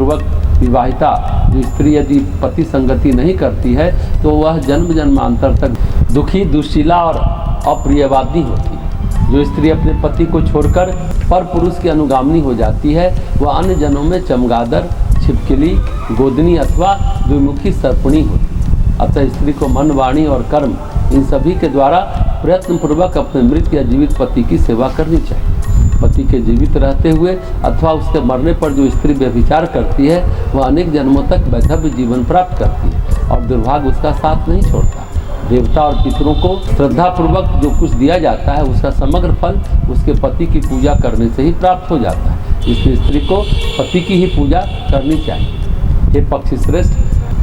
पूर्वक विवाहिता जो स्त्री यदि पति संगति नहीं करती है तो वह जन्म जन्मांतर तक दुखी, दुश्शीला और अप्रियवादी होती है। जो स्त्री अपने पति को छोड़कर पर पुरुष की अनुगामिनी हो जाती है वह अन्य जनों में चमगादड़, छिपकली, गोदनी अथवा द्विमुखी सर्पणी होती है। अतः स्त्री को मन, वाणी और कर्म इन सभी के द्वारा प्रयत्नपूर्वक अपने मृत या जीवित पति की सेवा करनी चाहिए। पति के जीवित रहते हुए अथवा उसके मरने पर जो स्त्री व्यभिचार करती है वह अनेक जन्मों तक वैधव्य जीवन प्राप्त करती है और दुर्भाग्य उसका साथ नहीं छोड़ता। देवता और पितरों को श्रद्धापूर्वक जो कुछ दिया जाता है उसका समग्र फल उसके पति की पूजा करने से ही प्राप्त हो जाता है। इसलिए स्त्री को पति की ही पूजा करनी चाहिए। हे पक्षी श्रेष्ठ,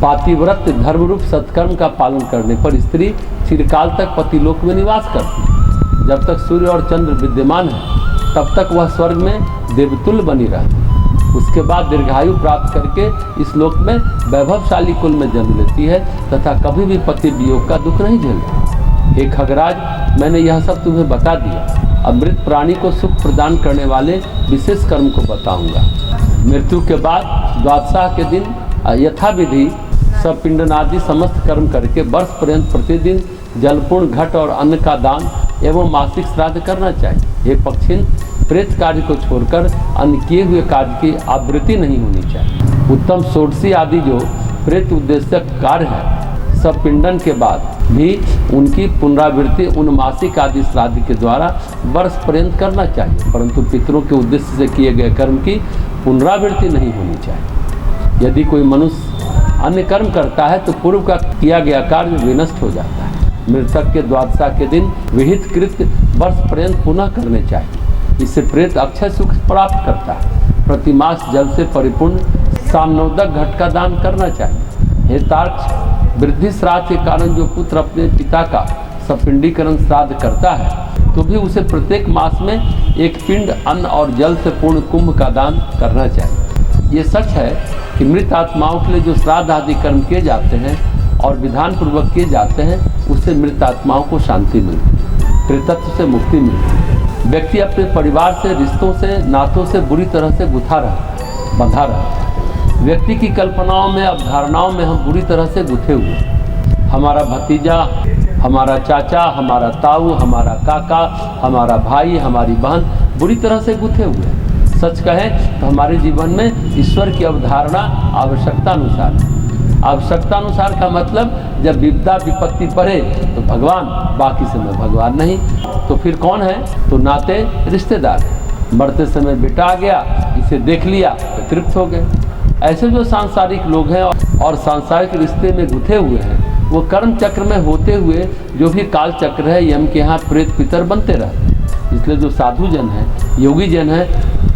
पातिव्रत धर्मरूप सत्कर्म का पालन करने पर स्त्री चिरकाल तक पतिलोक में निवास करती है। जब तक सूर्य और चंद्र विद्यमान है तब तक वह स्वर्ग में देवतुल्य बनी रहती है। उसके बाद दीर्घायु प्राप्त करके इस लोक में वैभवशाली कुल में जन्म लेती है तथा कभी भी पति वियोग का दुख नहीं झेलती। हे खगराज, मैंने यह सब तुम्हें बता दिया। अब मृत प्राणी को सुख प्रदान करने वाले विशेष कर्म को बताऊंगा। मृत्यु के बाद द्वादशाह के दिन यथाविधि सब पिंडनादि समस्त कर्म करके वर्ष पर्यंत प्रतिदिन जलपूर्ण घट और अन्न का दान एवं मासिक श्राद्ध करना चाहिए। हे पक्षिन, प्रेत कार्य को छोड़कर अन्य किए हुए कार्य की आवृत्ति नहीं होनी चाहिए। उत्तम षोडशी आदि जो प्रेत उद्देश्य कार्य है सब पिंडन के बाद भी उनकी पुनरावृत्ति उन मासिक आदि श्राद्ध के द्वारा वर्ष पर्यंत करना चाहिए, परंतु पितरों के उद्देश्य से किए गए कर्म की पुनरावृत्ति नहीं होनी चाहिए। यदि कोई मनुष्य अन्य कर्म करता है तो पूर्व का किया गया कार्य विनष्ट हो जाता है। मृतक के द्वादशा के दिन विहित कृत्य वर्ष पर्यंत पुनः करने चाहिए। इससे प्रेत अक्षय सुख प्राप्त करता है। प्रतिमास जल से परिपूर्ण सामनोदक घट का दान करना चाहिए। हे तार्क्ष, वृद्धि श्राद्ध के कारण जो पुत्र अपने पिता का सपिंडीकरण श्राद्ध करता है तो भी उसे प्रत्येक मास में एक पिंड अन्न और जल से पूर्ण कुंभ का दान करना चाहिए। ये सच है कि मृत आत्माओं के लिए जो श्राद्ध आदि कर्म किए जाते हैं और विधान पूर्वक किए जाते हैं उससे मृत आत्माओं को शांति मिलती है, प्रेतत्व से मुक्ति मिलती है। व्यक्ति अपने परिवार से, रिश्तों से, नातों से बुरी तरह से बंधा रहता है। व्यक्ति की कल्पनाओं में, अवधारणाओं में हम बुरी तरह से गुथे हुए हैं। हमारा भतीजा, हमारा चाचा, हमारा ताऊ, हमारा काका, हमारा भाई, हमारी बहन बुरी तरह से गुथे हुए हैं। सच कहें तो हमारे जीवन में ईश्वर की अवधारणा आवश्यकता अनुसार है। आवश्यकता अनुसार का मतलब जब विपदा विपत्ति पड़े तो भगवान, बाकी समय भगवान नहीं। तो फिर कौन है? तो नाते रिश्तेदार। मरते समय बेटा आ गया, इसे देख लिया तो तृप्त हो गए। ऐसे जो सांसारिक लोग हैं और सांसारिक रिश्ते में गुथे हुए हैं वो कर्म चक्र में होते हुए जो भी काल चक्र है यम के यहाँ प्रेत पितर बनते रहते। इसलिए जो साधु जन है, योगी जन है,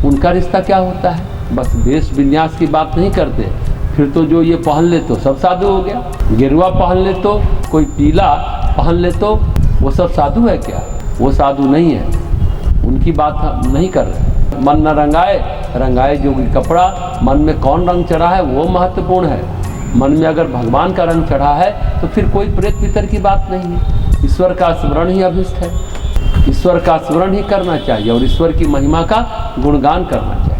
उनका रिश्ता क्या होता है? बस वेश विन्यास की बात नहीं करते। फिर तो जो ये पहन ले तो सब साधु हो गया, गेरुआ पहन ले तो, कोई पीला पहन ले तो वो सब साधु है क्या? वो साधु नहीं है, उनकी बात हम नहीं कर रहे। मन न रंगाए, रंगाए जोगी कपड़ा। मन में कौन रंग चढ़ा है वो महत्वपूर्ण है। मन में अगर भगवान का रंग चढ़ा है तो फिर कोई प्रेत पितर की बात नहीं है। ईश्वर का स्मरण ही अभिष्ट है। ईश्वर का स्मरण ही करना चाहिए और ईश्वर की महिमा का गुणगान करना चाहिए।